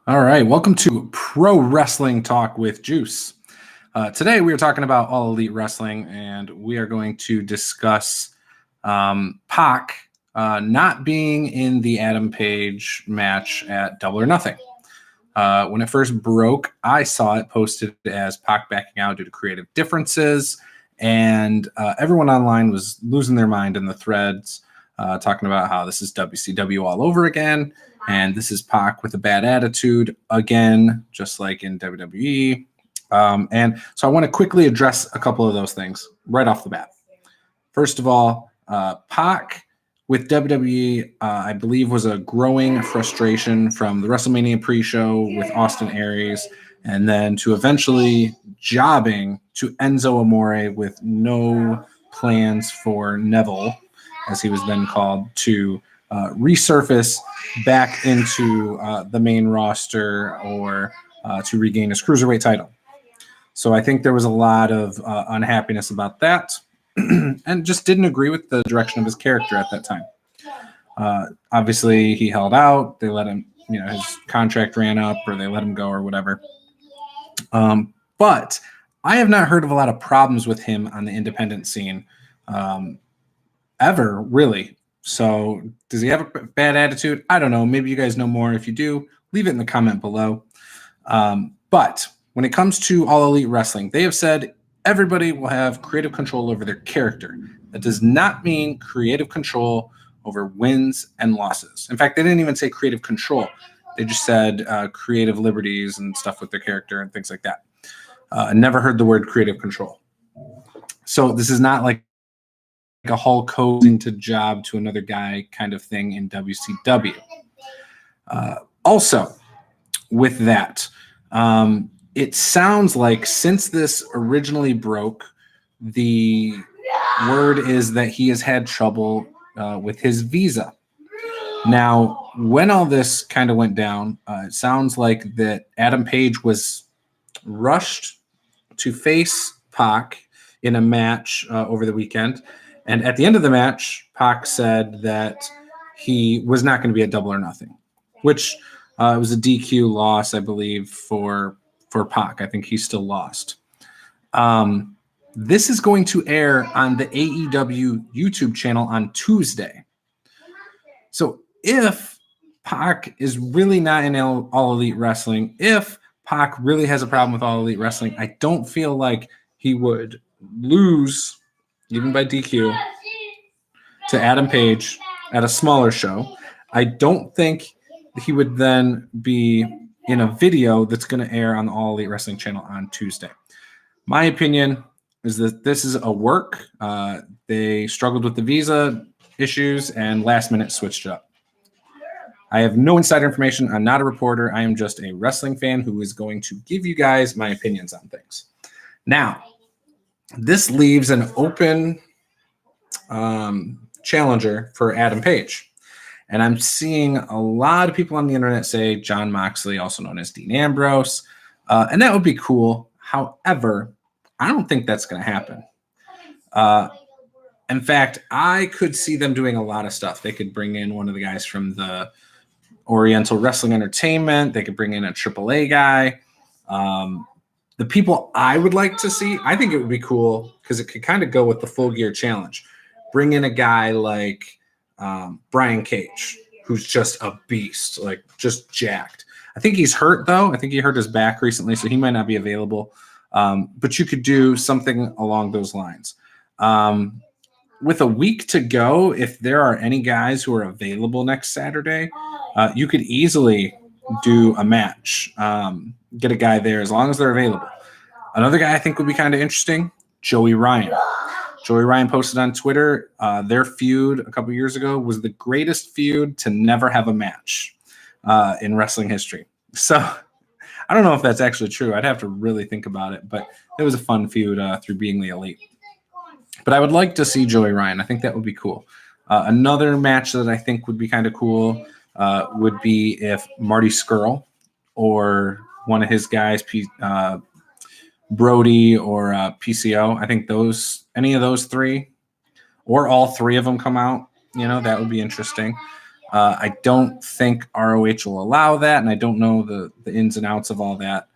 All right, welcome to Pro Wrestling Talk with Juice. Today we are talking about All Elite Wrestling, and we are going to discuss PAC not being in the Adam Page match at Double or Nothing. When it first broke, I saw it posted as PAC backing out due to creative differences, and everyone online was losing their mind in the threads, talking about how this is WCW all over again. And this is PAC with a bad attitude again, just like in WWE. And so I want to quickly address a couple of those things right off the bat. First of all, PAC with WWE, I believe, was a growing frustration from the WrestleMania pre-show with Austin Aries, and then to eventually jobbing to Enzo Amore with no plans for Neville, as he was then called, to resurface back into the main roster or to regain his cruiserweight title. So I think there was a lot of unhappiness about that and just didn't agree with the direction of his character at that time. Obviously, he held out. They let him, his contract ran up or they let him go or whatever. But I have not heard of a lot of problems with him on the independent scene ever, really. So does he have a bad attitude? I don't know. Maybe you guys know more. If you do, leave it in the comment below. But when it comes to All Elite Wrestling, they have said everybody will have creative control over their character. That does not mean creative control over wins and losses. In fact, they didn't even say creative control. They just said creative liberties and stuff with their character and things like that. I never heard the word creative control. So this is not like a Hulk Hogan to job to another guy kind of thing in WCW. Also, with that, it sounds like since this originally broke, the word is that he has had trouble with his visa. Now, when all this kind of went down, it sounds like that Adam Page was rushed to face PAC in a match over the weekend. And at the end of the match, PAC said that he was not going to be at Double or Nothing, which was a DQ loss, I believe, for PAC. I think he still lost. This is going to air on the AEW YouTube channel on Tuesday. So if PAC is really not in All Elite Wrestling, if PAC really has a problem with All Elite Wrestling, I don't feel like he would lose, even by DQ, to Adam Page at a smaller show. I don't think he would then be in a video that's going to air on the All Elite Wrestling channel on Tuesday. My opinion is that this is a work. They struggled with the visa issues and last minute switched it up. I have no insider information. I'm not a reporter. I am just a wrestling fan who is going to give you guys my opinions on things. Now, this leaves an open challenger for Adam Page. And I'm seeing a lot of people on the internet say Jon Moxley, also known as Dean Ambrose. And that would be cool. However, I don't think that's going to happen. In fact, I could see them doing a lot of stuff. They could bring in one of the guys from the Oriental Wrestling Entertainment. They could bring in a AAA guy. The people I would like to see, I think it would be cool because it could kind of go with the Full Gear Challenge. Bring in a guy like Brian Cage, who's just a beast, like just jacked. I think he's hurt, though. I think he hurt his back recently, so he might not be available. But you could do something along those lines. With a week to go, if there are any guys who are available next Saturday, you could easily do a match. Get a guy there as long as they're available. Another guy I think would be kind of interesting, Joey Ryan. Joey Ryan posted on Twitter, their feud a couple years ago was the greatest feud to never have a match in wrestling history. So I don't know if that's actually true. I'd have to really think about it, but it was a fun feud through being the Elite. But I would like to see Joey Ryan. I think that would be cool. Another match that I think would be kind of cool would be if Marty Scurll or one of his guys, Brody or PCO. I think any of those three, or all three of them come out. That would be interesting. I don't think ROH will allow that, and I don't know the ins and outs of all that.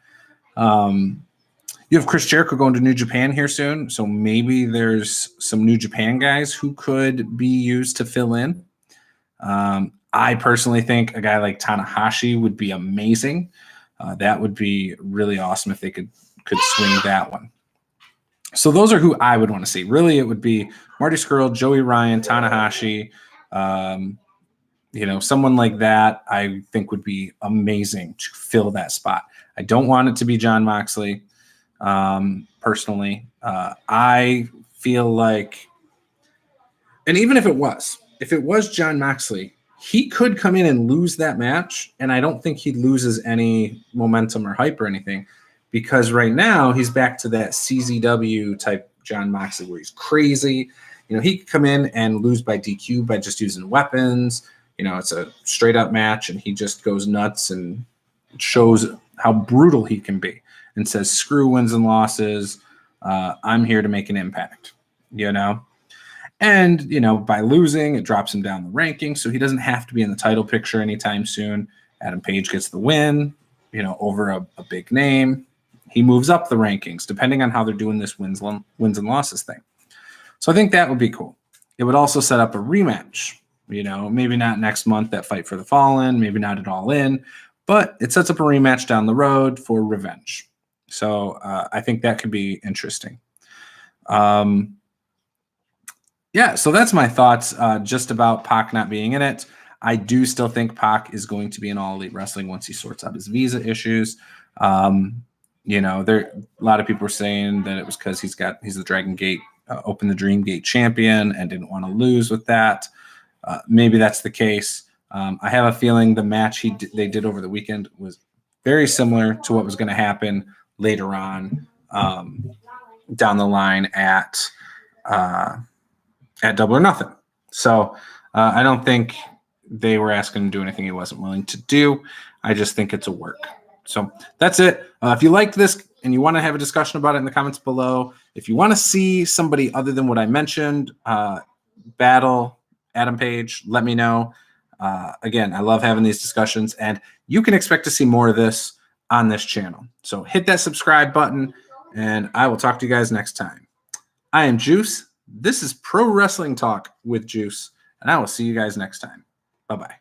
You have Chris Jericho going to New Japan here soon, so maybe there's some New Japan guys who could be used to fill in. I personally think a guy like Tanahashi would be amazing. That would be really awesome if they could swing that one. So those are who I would want to see. Really, it would be Marty Scurll, Joey Ryan, Tanahashi. Someone like that I think would be amazing to fill that spot. I don't want it to be Jon Moxley. Personally, I feel like, and even if it was Jon Moxley, he could come in and lose that match, and I don't think he loses any momentum or hype or anything, because right now he's back to that CZW type Jon Moxley where he's crazy. He could come in and lose by DQ by just using weapons. It's a straight up match, and he just goes nuts and shows how brutal he can be and says, screw wins and losses. I'm here to make an impact, And, by losing, it drops him down the rankings, so he doesn't have to be in the title picture anytime soon. Adam Page gets the win, over a big name. He moves up the rankings, depending on how they're doing this wins and losses thing. So I think that would be cool. It would also set up a rematch, maybe not next month, that Fight for the Fallen, maybe not at All In, but it sets up a rematch down the road for revenge. So I think that could be interesting. So that's my thoughts just about PAC not being in it. I do still think PAC is going to be in All Elite Wrestling once he sorts out his visa issues. A lot of people were saying that it was because he's the Dragon Gate, Open the Dream Gate champion and didn't want to lose with that. Maybe that's the case. I have a feeling the match they did over the weekend was very similar to what was going to happen later on down the line at Double or Nothing. So I don't think they were asking him to do anything he wasn't willing to do. I just think it's a work. So that's it. If you liked this and you want to have a discussion about it in the comments below, if you want to see somebody other than what I mentioned, battle Adam Page, let me know. Again, I love having these discussions, and you can expect to see more of this on this channel. So hit that subscribe button, and I will talk to you guys next time. I am Juice. This is Pro Wrestling Talk with Juice, and I will see you guys next time. Bye-bye.